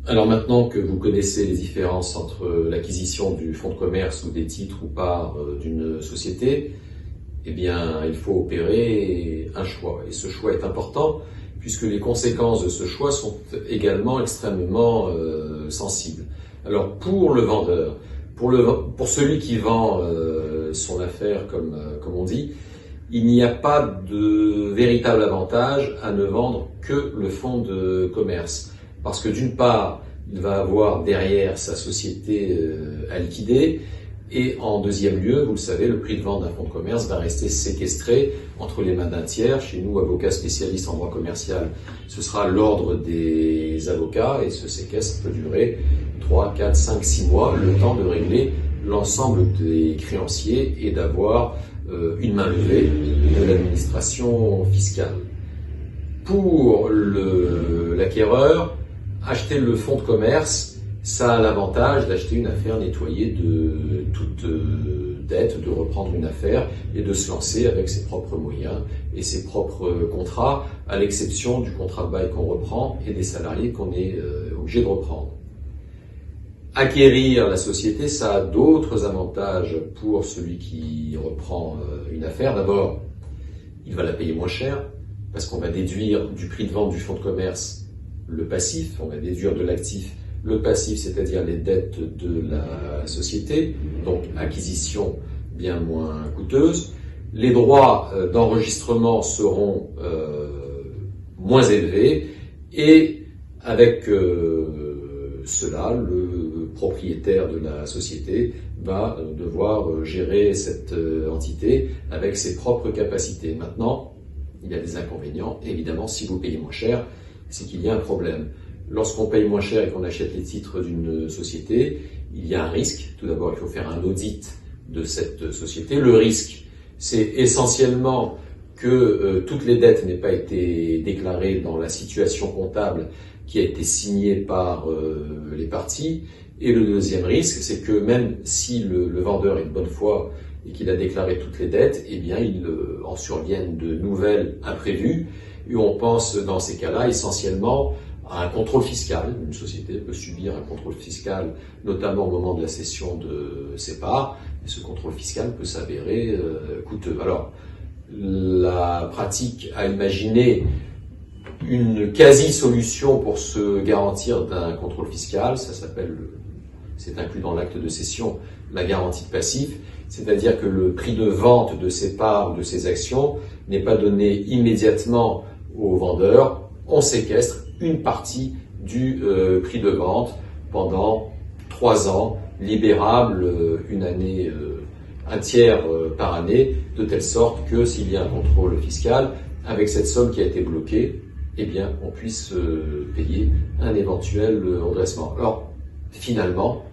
Alors maintenant que vous connaissez les différences entre l'acquisition du fonds de commerce ou des titres ou parts d'une société, eh bien, il faut opérer un choix. Et ce choix est important puisque les conséquences de ce choix sont également extrêmement sensibles. Alors pour le vendeur, pour celui qui vend son affaire comme on dit, il n'y a pas de véritable avantage à ne vendre que le fonds de commerce. Parce que d'une part, il va avoir derrière sa société à liquider, et en deuxième lieu, vous le savez, le prix de vente d'un fonds de commerce va rester séquestré entre les mains d'un tiers. Chez nous, avocats spécialistes en droit commercial, ce sera l'ordre des avocats, et ce séquestre peut durer 3, 4, 5, 6 mois, le temps de régler l'ensemble des créanciers et d'avoir une main levée de l'administration fiscale. Pour l'acquéreur, acheter le fonds de commerce, ça a l'avantage d'acheter une affaire nettoyée de toute dette, de reprendre une affaire et de se lancer avec ses propres moyens et ses propres contrats, à l'exception du contrat de bail qu'on reprend et des salariés qu'on est obligé de reprendre. Acquérir la société, ça a d'autres avantages pour celui qui reprend une affaire. D'abord, il va la payer moins cher, parce qu'on va déduire du prix de vente du fonds de commerce le passif, on va déduire de l'actif le passif, c'est-à-dire les dettes de la société, donc acquisition bien moins coûteuse. Les droits d'enregistrement seront moins élevés et avec cela, le propriétaire de la société va devoir gérer cette entité avec ses propres capacités. Maintenant, il y a des inconvénients. Évidemment, si vous payez moins cher, c'est qu'il y a un problème. Lorsqu'on paye moins cher et qu'on achète les titres d'une société, il y a un risque. Tout d'abord, il faut faire un audit de cette société. Le risque, c'est essentiellement que toutes les dettes n'aient pas été déclarées dans la situation comptable qui a été signée par les parties. Et le deuxième risque, c'est que même si le vendeur est de bonne foi et qu'il a déclaré toutes les dettes, eh bien, il en surviennent de nouvelles imprévues. Et on pense dans ces cas-là essentiellement à un contrôle fiscal. Une société peut subir un contrôle fiscal, notamment au moment de la cession de ses parts, et ce contrôle fiscal peut s'avérer coûteux. Alors, la pratique a imaginé une quasi-solution pour se garantir d'un contrôle fiscal, ça s'appelle, c'est inclus dans l'acte de cession, la garantie de passif, c'est-à-dire que le prix de vente de ses parts, de ses actions, n'est pas donné immédiatement au vendeur, on séquestre une partie du prix de vente pendant 3 ans, libérable une année, un tiers par année, de telle sorte que s'il y a un contrôle fiscal, avec cette somme qui a été bloquée, eh bien, on puisse payer un éventuel redressement. Alors, finalement,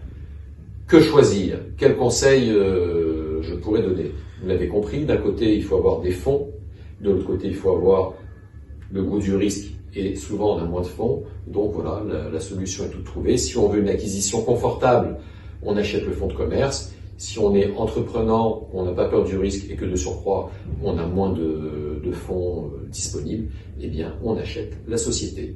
que choisir? Quel conseil je pourrais donner? Vous l'avez compris, d'un côté, il faut avoir des fonds, de l'autre côté, il faut avoir le goût du risque, et souvent on a moins de fonds, donc voilà, la solution est toute trouvée. Si on veut une acquisition confortable, on achète le fonds de commerce. Si on est entreprenant, on n'a pas peur du risque et que de surcroît, on a moins de fonds disponibles, eh bien, on achète la société.